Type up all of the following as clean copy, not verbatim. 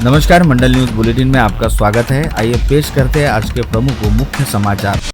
नमस्कार, मंडल news bulletin में आपका स्वागत है। आइए पेश करते हैं आज के प्रमुख व मुख्य समाचार।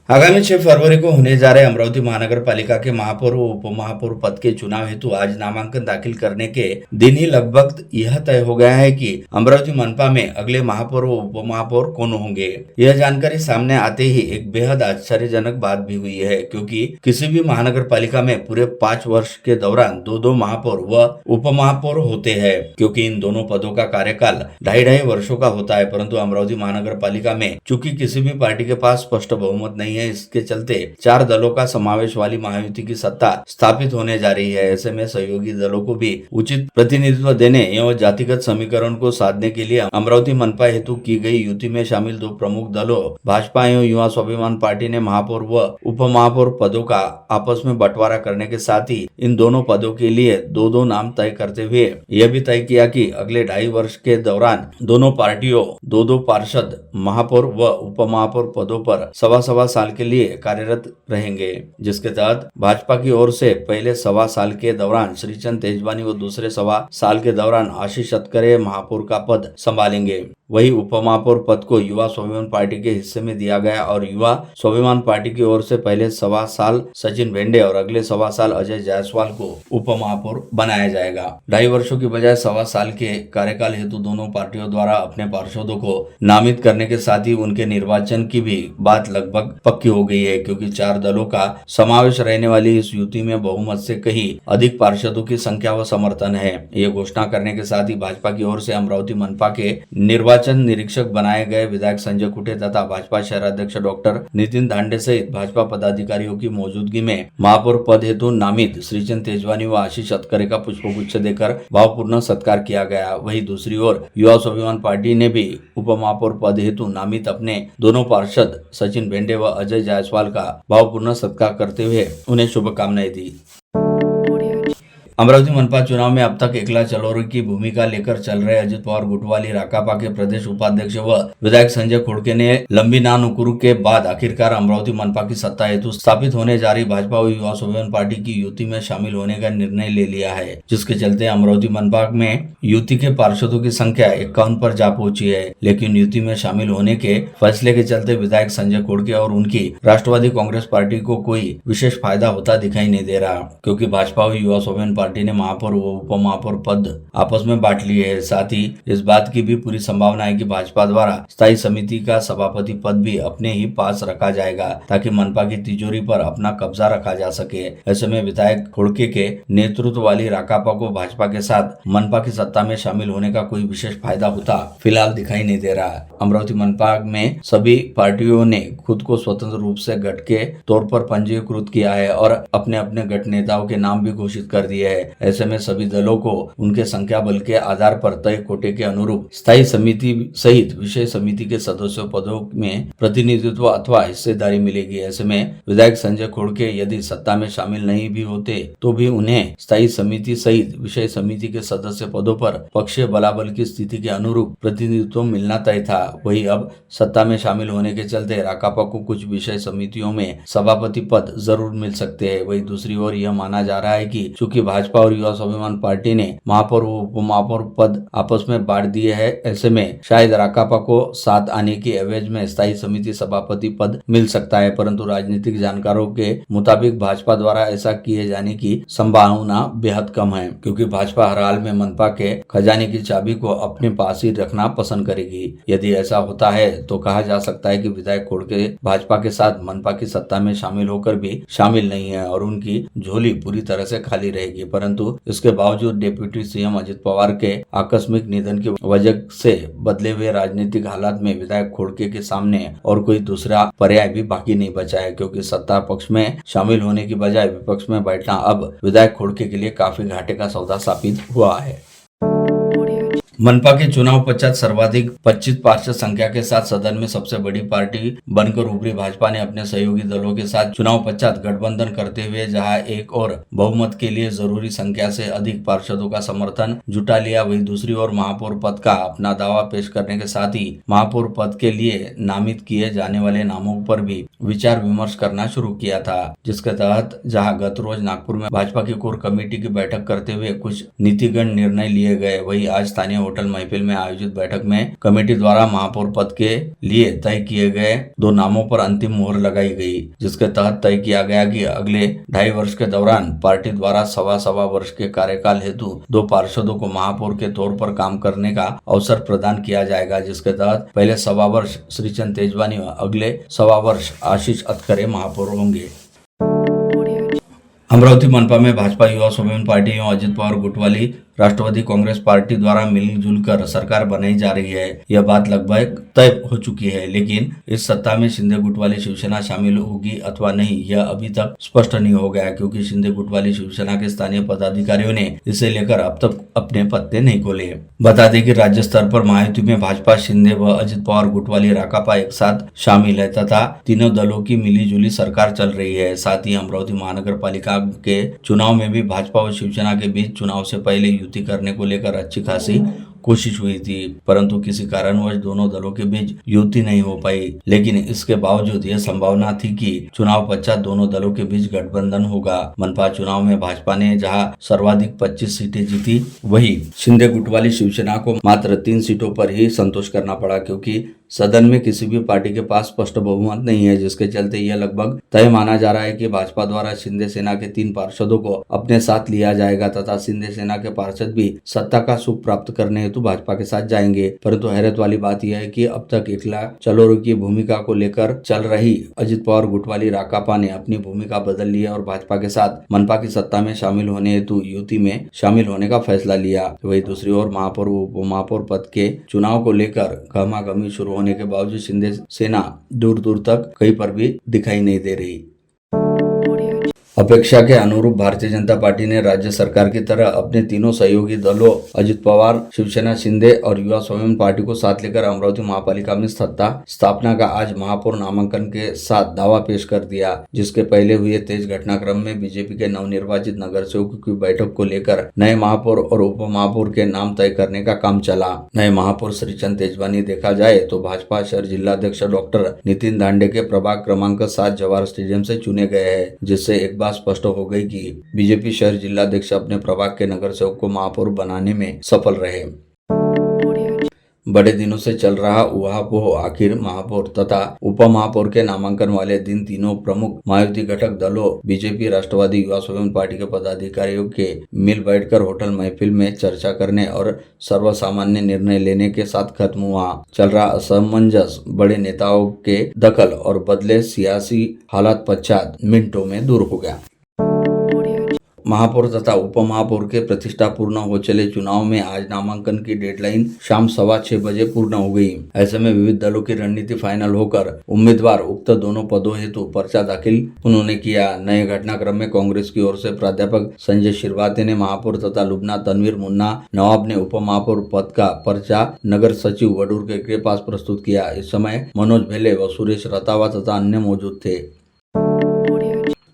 आगामी 6 फरवरी को होने जा रहे अमरावती महानगर पालिका के महापौर व उप महापौर पद के चुनाव हेतु आज नामांकन दाखिल करने के दिन ही लगभग यह तय हो गया है कि अमरावती मनपा में अगले महापौर व उप महापौर कौन होंगे। यह जानकारी सामने आते ही एक बेहद आश्चर्यजनक बात भी हुई है, क्योंकि किसी भी महानगर पालिका में पूरे 5 वर्ष के दौरान दो महापौर व उप महापौर होते हैं, क्योंकि इन दोनों पदों का कार्यकाल 2.5 वर्षों का होता है। परंतु अमरावती महानगर पालिका में चूंकि किसी भी पार्टी के पास स्पष्ट बहुमत नहीं है, इसके चलते 4 दलों का समावेश वाली महायुति की सत्ता स्थापित होने जा रही है। ऐसे में सहयोगी दलों को भी उचित प्रतिनिधित्व देने एवं जातिगत समीकरण को साधने के लिए अमरावती मनपा हेतु की गई युति में शामिल 2 प्रमुख दलों भाजपा एवं युवा स्वाभिमान पार्टी ने महापौर व उप महापौर पदों का आपस में बंटवारा करने के साथ ही इन दोनों पदों के लिए 2 नाम तय करते हुए यह भी तय किया कि अगले 2.5 वर्ष के दौरान दोनों पार्टियों 2 पार्षद महापौर व उप महापौर पदों पर सवा साल के लिए कार्यरत रहेंगे, जिसके तहत भाजपा की ओर से पहले 1.25 साल के दौरान श्रीचंद तेजवानी व दूसरे 1.25 साल के दौरान आशीष अतकरे महापौर का पद संभालेंगे। वही उप महापौर पद को युवा स्वाभिमान पार्टी के हिस्से में दिया गया और युवा स्वाभिमान पार्टी की ओर से पहले 1.25 साल सचिन भेंडे और अगले 1.25 साल अजय जायसवाल को उप महापौर बनाया जाएगा। 2.5 वर्षों की बजाय 1.25 साल के कार्यकाल हेतु दोनों पार्टियों द्वारा अपने पार्षदों को नामित करने के साथ ही उनके निर्वाचन की भी बात लगभग पक्की हो गई है, क्योंकि 4 दलों का समावेश रहने वाली इस युति में बहुमत से कहीं अधिक पार्षदों की संख्या व समर्थन है। ये घोषणा करने के साथ ही भाजपा की ओर से अमरावती मनपा के निर्वाचन निरीक्षक बनाए गए विधायक संजय कुटे तथा भाजपा शहराध्यक्ष डॉक्टर नितिन धांडे सहित भाजपा पदाधिकारियों की मौजूदगी में महापौर पद हेतु नामित श्रीचंद तेजवानी व आशीष अतकरे का पुष्पगुच्छ देकर भावपूर्ण सत्कार किया गया। वहीं दूसरी ओर युवा स्वाभिमान पार्टी ने भी उप महापौर पद हेतु नामित अपने दोनों पार्षद सचिन भेंडे व अजय जायसवाल का भावपूर्ण सत्कार करते हुए उन्हें शुभकामनाएं दी। अमरावती मनपा चुनाव में अब तक एकला चलोर की भूमिका लेकर चल रहे अजित पवार गुटवाली राकापा के प्रदेश उपाध्यक्ष व विधायक संजय खोड़के ने लंबी नानुकुरु के बाद आखिरकार अमरावती मनपा की सत्ता हेतु स्थापित होने जा रही भाजपा व युवा स्वाभिमान पार्टी की युति में शामिल होने का निर्णय ले लिया है, जिसके चलते अमरावती मनपा में युति के पार्षदों की संख्या 51 पर जा पहुंची है। लेकिन युति में शामिल होने के फैसले के चलते विधायक संजय खोड़के और उनकी राष्ट्रवादी कांग्रेस पार्टी को कोई विशेष फायदा होता दिखाई नहीं दे रहा, क्योंकि भाजपा व युवा स्वाभिमान पार्टी ने महापौर व उप महापौर पद आपस में बांट लिए है। साथ ही इस बात की भी पूरी संभावना है कि भाजपा द्वारा स्थायी समिति का सभापति पद भी अपने ही पास रखा जाएगा, ताकि मनपा की तिजोरी पर अपना कब्जा रखा जा सके। ऐसे में विधायक खोड़के के नेतृत्व वाली राकापा को भाजपा के साथ मनपा की सत्ता में शामिल होने का कोई विशेष फायदा होता फिलहाल दिखाई नहीं दे रहा। अमरावती मनपा में सभी पार्टियों ने खुद को स्वतंत्र रूप से गठ के तौर पर पंजीकृत किया है और अपने अपने गठ नेताओं के नाम भी घोषित कर दिए है। ऐसे में सभी दलों को उनके संख्या बल के आधार पर तय कोटे के अनुरूप स्थायी समिति सहित विषय समिति के सदस्यों पदों में प्रतिनिधित्व अथवा हिस्सेदारी मिलेगी। ऐसे में विधायक संजय खोड़के यदि सत्ता में शामिल नहीं भी होते तो भी उन्हें स्थायी समिति सहित विषय समिति के सदस्य पदों पर पक्षीय बलाबल की स्थिति के अनुरूप प्रतिनिधित्व मिलना तय था। वही अब सत्ता में शामिल होने के चलते राकापा को कुछ विषय समितियों में सभापति पद जरूर मिल सकते हैं। वही दूसरी ओर यह माना जा रहा है कि चूंकि भाजपा और युवा स्वाभिमान पार्टी ने महापौर व उप महापौर पद आपस में बांट दिए हैं, ऐसे में शायद राकापा को साथ आने की एवज में स्थायी समिति सभापति पद मिल सकता है। परंतु राजनीतिक जानकारों के मुताबिक भाजपा द्वारा ऐसा किए जाने की संभावना बेहद कम है, क्योंकि भाजपा हर हाल में मनपा के खजाने की चाबी को अपने पास ही रखना पसंद करेगी। यदि ऐसा होता है तो कहा जा सकता है कि विधायक खोड़के भाजपा के साथ मनपा की सत्ता में शामिल होकर भी शामिल नहीं है और उनकी झोली पूरी तरह से खाली रहेगी। परंतु इसके बावजूद डिप्टी सीएम अजित पवार के आकस्मिक निधन की वजह से बदले हुए राजनीतिक हालात में विधायक खोड़के के सामने और कोई दूसरा पर्याय भी बाकी नहीं बचा है, क्योंकि सत्ता पक्ष में शामिल होने की बजाय विपक्ष में बैठना अब विधायक खोड़के के लिए काफी घाटे का सौदा साबित हुआ है। मनपा के चुनाव पश्चात सर्वाधिक 25 पार्षद संख्या के साथ सदन में सबसे बड़ी पार्टी बनकर उभरी भाजपा ने अपने सहयोगी दलों के साथ चुनाव पश्चात गठबंधन करते हुए जहां एक और बहुमत के लिए जरूरी संख्या से अधिक पार्षदों का समर्थन जुटा लिया, वहीं दूसरी ओर महापौर पद का अपना दावा पेश करने के साथ ही महापौर पद के लिए नामित किए जाने वाले नामों पर भी विचार विमर्श करना शुरू किया था, जिसके तहत जहां गत रोज नागपुर में भाजपा की कोर कमेटी की बैठक करते हुए कुछ नीतिगत निर्णय लिए गए, वही आज स्थानीय होटल महफिल में आयोजित बैठक में कमेटी द्वारा महापौर पद के लिए तय किए गए 2 नामों पर अंतिम मुहर लगाई गई, जिसके तहत तय किया गया कि अगले 2.5 वर्ष के दौरान पार्टी द्वारा सवा वर्ष के कार्यकाल हेतु 2 पार्षदों को महापौर के तौर पर काम करने का अवसर प्रदान किया जाएगा, जिसके तहत पहले 1.25 वर्ष श्रीचंद तेजवानी व अगले 1.25 वर्ष आशीष अतकरे महापौर होंगे। अमरावती मनपा में भाजपा युवा स्वाभिमान पार्टी एवं अजित पवार गुट वाली राष्ट्रवादी कांग्रेस पार्टी द्वारा मिलजुल कर सरकार बनाई जा रही है। यह बात लगभग तय हो चुकी है, लेकिन इस सत्ता में शिंदे गुट वाली शिवसेना शामिल होगी अथवा नहीं, यह अभी तक स्पष्ट नहीं हो गया, क्योंकि शिंदे गुट वाली शिवसेना के स्थानीय पदाधिकारियों ने इसे लेकर अब तक अपने पत्ते नहीं खोले। बता दें कि राज्य स्तर पर महायुति में भाजपा, शिंदे व अजित पवार गुट वाली राकापा एक साथ शामिल है तथा तीनों दलों की मिलीजुली सरकार चल रही है। साथ ही अमरावती महानगर पालिका के चुनाव में भी भाजपा व शिवसेना के बीच चुनाव से पहले युति करने को लेकर अच्छी खासी कोशिश हुई थी, परंतु किसी कारणवश दोनों दलों के बीच युति नहीं हो पाई। लेकिन इसके बावजूद यह संभावना थी कि चुनाव पश्चात दोनों दलों के बीच गठबंधन होगा। मनपा चुनाव में भाजपा ने जहां सर्वाधिक 25 सीटें जीती, वहीं शिंदे गुट वाली शिवसेना को मात्र 3 सीटों पर ही संतोष करना पड़ा, क्योंकि सदन में किसी भी पार्टी के पास स्पष्ट बहुमत नहीं है, जिसके चलते यह लगभग तय माना जा रहा है कि भाजपा द्वारा शिंदे सेना के 3 पार्षदों को अपने साथ लिया जाएगा तथा शिंदे सेना के पार्षद भी सत्ता का सुख प्राप्त करने हेतु भाजपा के साथ जाएंगे। परंतु हैरत वाली बात यह है कि अब तक एकला चलोरो की भूमिका को लेकर चल रही अजित पवार गुट वाली राकापा ने अपनी भूमिका बदल ली है और भाजपा के साथ मनपा की सत्ता में शामिल होने हेतु युति में शामिल होने का फैसला लिया। वहीं दूसरी ओर महापौर व उप महापौर पद के चुनाव को लेकर गहमागहमी शुरू होने के बावजूद शिंदे सेना दूर दूर तक कहीं पर भी दिखाई नहीं दे रही। अपेक्षा के अनुरूप भारतीय जनता पार्टी ने राज्य सरकार की तरह अपने तीनों सहयोगी दलों अजित पवार, शिवसेना, शिंदे और युवा स्वाभिमान पार्टी को साथ लेकर अमरावती महापालिका में सत्ता स्थापना का आज महापौर नामांकन के साथ दावा पेश कर दिया, जिसके पहले हुए तेज घटनाक्रम में बीजेपी के नवनिर्वाचित नगर सेवकों की बैठक को लेकर नए महापौर और उप महापौर के नाम तय करने का काम चला। नए महापौर श्रीचंद तेजवानी देखा जाए तो भाजपा शहर जिलाध्यक्ष डॉक्टर नितिन दांडे के प्रभाग क्रमांक 7 जवाहर स्टेडियम से चुने गए हैं, जिससे एक बात स्पष्ट हो गई कि बीजेपी शहर जिलाध्यक्ष अपने प्रभाग के नगर सेवक को महापौर बनाने में सफल रहे। बड़े दिनों से चल रहा उहापोह आखिर महापौर तथा उप महापौर के नामांकन वाले दिन तीनों प्रमुख महायुति घटक दलों बीजेपी, राष्ट्रवादी, युवा स्वाभिमान पार्टी के पदाधिकारियों के मिल बैठकर होटल महफिल में चर्चा करने और सर्वसामान्य निर्णय लेने के साथ खत्म हुआ। चल रहा असमंजस बड़े नेताओं के दखल और बदले सियासी हालात पश्चात मिनटों में दूर हो गया। महापौर तथा उप महापौर के प्रतिष्ठापूर्ण हो चले चुनाव में आज नामांकन की डेडलाइन शाम 6:15 बजे पूर्ण हो गई। ऐसे में विविध दलों की रणनीति फाइनल होकर उम्मीदवार उक्त दोनों पदों हेतु पर्चा दाखिल उन्होंने किया। नए घटनाक्रम में कांग्रेस की ओर से प्राध्यापक संजय शिरवाते ने महापौर तथा लुबना तनवीर मुन्ना नवाब ने उप महापौर पद का पर्चा नगर सचिव वडूर के पास प्रस्तुत किया। इस समय मनोज भेले व सुरेश रतावा तथा अन्य मौजूद थे।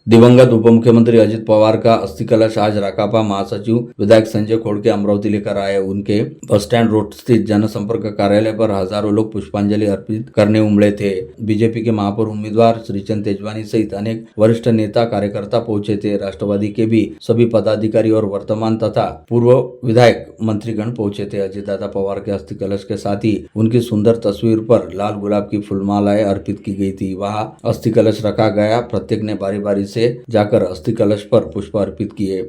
दिवंगत उप मुख्यमंत्री अजित पवार का अस्थि कलश आज राकापा महासचिव विधायक संजय खोड़के अमरावती लेकर आए। उनके बस स्टैंड रोड स्थित जनसंपर्क कार्यालय पर हजारों लोग पुष्पांजलि अर्पित करने उमड़े थे। बीजेपी के महापौर उम्मीदवार श्रीचंद तेजवानी सहित अनेक वरिष्ठ नेता कार्यकर्ता पहुंचे थे। राष्ट्रवादी के भी सभी पदाधिकारी और वर्तमान तथा पूर्व विधायक मंत्रीगण पहुंचे थे। अजितदादा पवार के अस्थि कलश के साथ ही उनकी सुंदर तस्वीर पर लाल गुलाब की फूलमालाएं अर्पित की गई थी। वहां अस्थि कलश रखा गया। प्रत्येक ने बारी बारी से जाकर अस्थि कलश पर पुष्प अर्पित किए।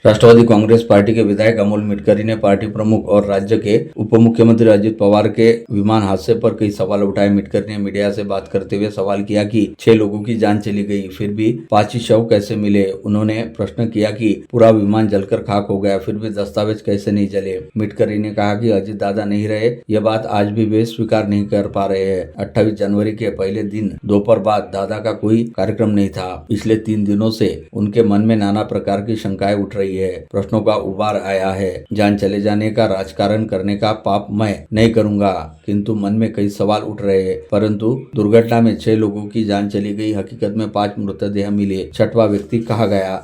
राष्ट्रवादी कांग्रेस पार्टी के विधायक अमोल मिटकरी ने पार्टी प्रमुख और राज्य के उप मुख्यमंत्री अजित पवार के विमान हादसे पर कई सवाल उठाए। मिटकरी ने मीडिया से बात करते हुए सवाल किया कि 6 लोगों की जान चली गई, फिर भी 5 ही शव कैसे मिले। उन्होंने प्रश्न किया कि पूरा विमान जलकर खाक हो गया, फिर भी दस्तावेज कैसे नहीं जले। मिटकरी ने कहा कि अजित दादा नहीं रहे, यह बात आज भी वे स्वीकार नहीं कर पा रहे हैं। 28 जनवरी के पहले दिन दोपहर बाद दादा का कोई कार्यक्रम नहीं था। पिछले 3 दिनों से उनके मन में नाना प्रकार की शंकाएं उठ रही है, प्रश्नों का उबार आया है। जान चले जाने का राजकारण करने का पाप मैं नहीं करूंगा, किंतु मन में कई सवाल उठ रहे हैं। परंतु दुर्घटना में 6 लोगों की जान चली गई, हकीकत में 5 मृतदेह मिले, 6वां व्यक्ति कहा गया।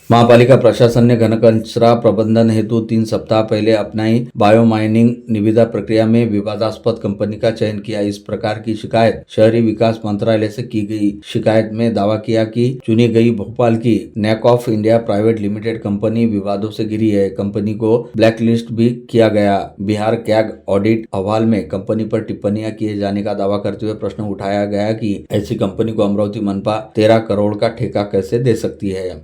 महापालिका प्रशासन ने घन कचरा प्रबंधन हेतु 3 सप्ताह पहले अपनाई बायोमाइनिंग निविदा प्रक्रिया में विवादास्पद कंपनी का चयन किया। इस प्रकार की शिकायत शहरी विकास मंत्रालय से की गई। शिकायत में दावा किया कि चुनी गई भोपाल की NAAC of India private limited company विवादों से घिरी है। कंपनी को ब्लैकलिस्ट भी किया गया। बिहार कैग ऑडिट अहवाल में कंपनी पर टिप्पणियां किए जाने का दावा करते हुए प्रश्न उठाया गया कि ऐसी कंपनी को अमरावती मनपा 13 करोड़ का ठेका कैसे दे सकती है।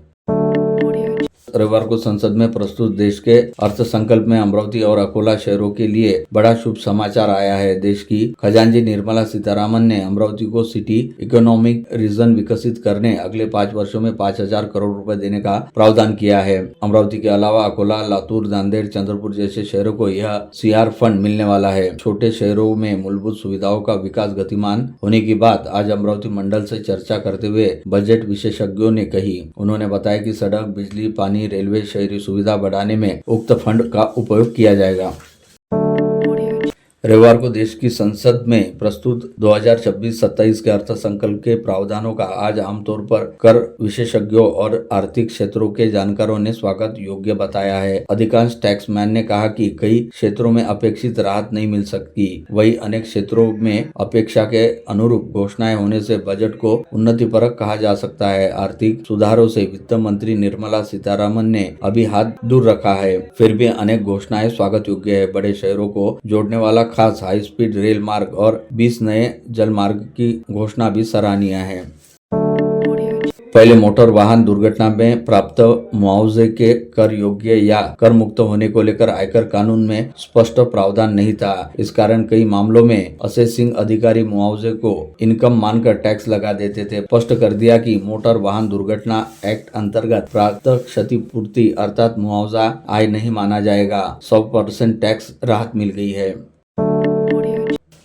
रविवार को संसद में प्रस्तुत देश के अर्थ संकल्प में अमरावती और अकोला शहरों के लिए बड़ा शुभ समाचार आया है। देश की खजांची निर्मला सीतारामन ने अमरावती को सिटी इकोनॉमिक रीजन विकसित करने अगले 5 वर्षों में 5,000 करोड़ रुपए देने का प्रावधान किया है। अमरावती के अलावा अकोला, लातूर, नांदेड़, चंद्रपुर जैसे शहरों को यह CR फंड मिलने वाला है। छोटे शहरों में मूलभूत सुविधाओं का विकास गतिमान होने की बात आज अमरावती मंडल से चर्चा करते हुए बजट विशेषज्ञों ने कही। उन्होंने बताया कि सड़क, बिजली, पानी, रेलवे, शहरी सुविधा बढ़ाने में उक्त फंड का उपयोग किया जाएगा। रविवार को देश की संसद में प्रस्तुत 2026-27 के अर्थ संकल्प के प्रावधानों का आज आमतौर पर कर विशेषज्ञों और आर्थिक क्षेत्रों के जानकारों ने स्वागत योग्य बताया है। अधिकांश टैक्समैन ने कहा कि कई क्षेत्रों में अपेक्षित राहत नहीं मिल सकती। वहीं अनेक क्षेत्रों में अपेक्षा के अनुरूप घोषणाएं होने से बजट को उन्नतिपरक कहा जा सकता है। आर्थिक सुधारों से वित्त मंत्री निर्मला सीतारामन ने अभी हाथ दूर रखा है, फिर भी अनेक घोषणाएं स्वागत योग्य है। बड़े शहरों को जोड़ने वाला खास हाई स्पीड रेल मार्ग और 20 नए जल मार्ग की घोषणा भी सराहनीय है। पहले मोटर वाहन दुर्घटना में प्राप्त मुआवजे के कर योग्य या कर मुक्त होने को लेकर आयकर कानून में स्पष्ट प्रावधान नहीं था। इस कारण कई मामलों में असेसिंग अधिकारी मुआवजे को इनकम मानकर टैक्स लगा देते थे। स्पष्ट कर दिया कि मोटर वाहन दुर्घटना एक्ट अंतर्गत प्राप्त क्षतिपूर्ति अर्थात मुआवजा आय नहीं माना जाएगा। 100% टैक्स राहत मिल गई है।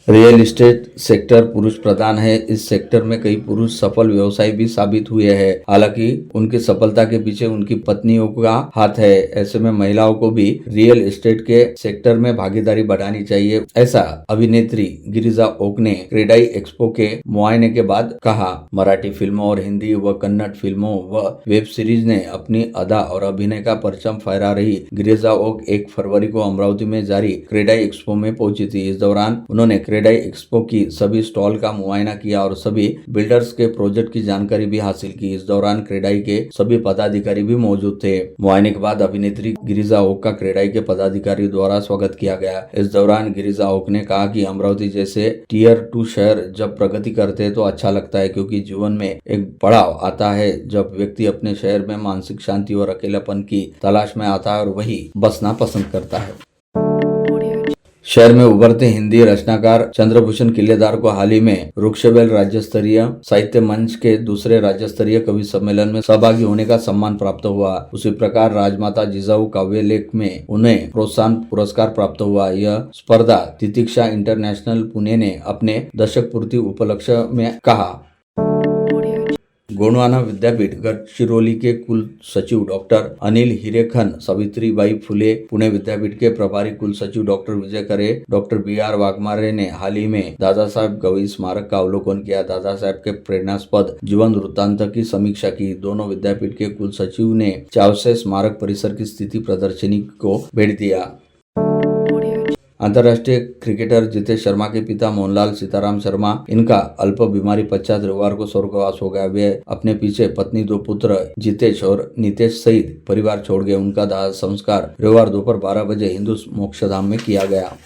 रियल एस्टेट सेक्टर पुरुष प्रधान है। इस सेक्टर में कई पुरुष सफल व्यवसायी भी साबित हुए हैं। हालांकि उनकी सफलता के पीछे उनकी पत्नियों का हाथ है। ऐसे में महिलाओं को भी रियल एस्टेट के सेक्टर में भागीदारी बढ़ानी चाहिए, ऐसा अभिनेत्री गिरिजा ओक ने क्रेडाई एक्सपो के मुआयने के बाद कहा। मराठी फिल्मों और हिंदी व कन्नड़ फिल्मों व वेब सीरीज ने अपनी अदा और अभिनय का परचम फहरा रही गिरिजा ओक 1 फरवरी को अमरावती में जारी क्रेडाई एक्सपो में पहुंची थी। इस दौरान उन्होंने क्रेडाई एक्सपो की सभी स्टॉल का मुआयना किया और सभी बिल्डर्स के प्रोजेक्ट की जानकारी भी हासिल की। इस दौरान क्रेडाई के सभी पदाधिकारी भी मौजूद थे। मुआयने के बाद अभिनेत्री गिरिजा ओक का क्रेडाई के पदाधिकारी द्वारा स्वागत किया गया। इस दौरान गिरिजा ओक ने कहा कि अमरावती जैसे टियर 2 शहर जब प्रगति करते हैं तो अच्छा लगता है, क्योंकि जीवन में एक पड़ाव आता है जब व्यक्ति अपने शहर में मानसिक शांति और अकेलापन की तलाश में आता है और वही बसना पसंद करता है। शहर में उभरते हिंदी रचनाकार चंद्रभूषण किल्लेदार को हाल ही में वृक्षबेल राज्य स्तरीय साहित्य मंच के दूसरे राज्य स्तरीय कवि सम्मेलन में सहभागी होने का सम्मान प्राप्त हुआ। उसी प्रकार राजमाता जिजाऊ काव्य लेख में उन्हें प्रोत्साहन पुरस्कार प्राप्त हुआ। यह स्पर्धा तितिक्षा इंटरनेशनल पुणे ने अपने दशक पूर्ति उपलक्ष्य में कहा। गोंडवाना विद्यापीठ गडचिरोली के कुल सचिव डॉक्टर अनिल हिरेखन, सावित्रीबाई फुले पुणे विद्यापीठ के प्रभारी कुल सचिव डॉक्टर विजय करे, डॉक्टर BR वाघमारे ने हाल ही में दादा साहब गवई स्मारक का अवलोकन किया। दादा साहब के प्रेरणास्पद जीवन वृत्तांत की समीक्षा की। दोनों विद्यापीठ के कुल सचिव ने चावसे स्मारक परिसर की स्थिति प्रदर्शनी को भेंट दिया। अंतर्राष्ट्रीय क्रिकेटर जितेश शर्मा के पिता मोहनलाल सीताराम शर्मा, इनका अल्प बीमारी पश्चात रविवार को स्वर्गवास हो गया। वे अपने पीछे पत्नी, 2 पुत्र जितेश और नितेश सहित परिवार छोड़ गए। उनका दाह संस्कार रविवार दोपहर 12 बजे हिंदू मोक्षधाम में किया गया।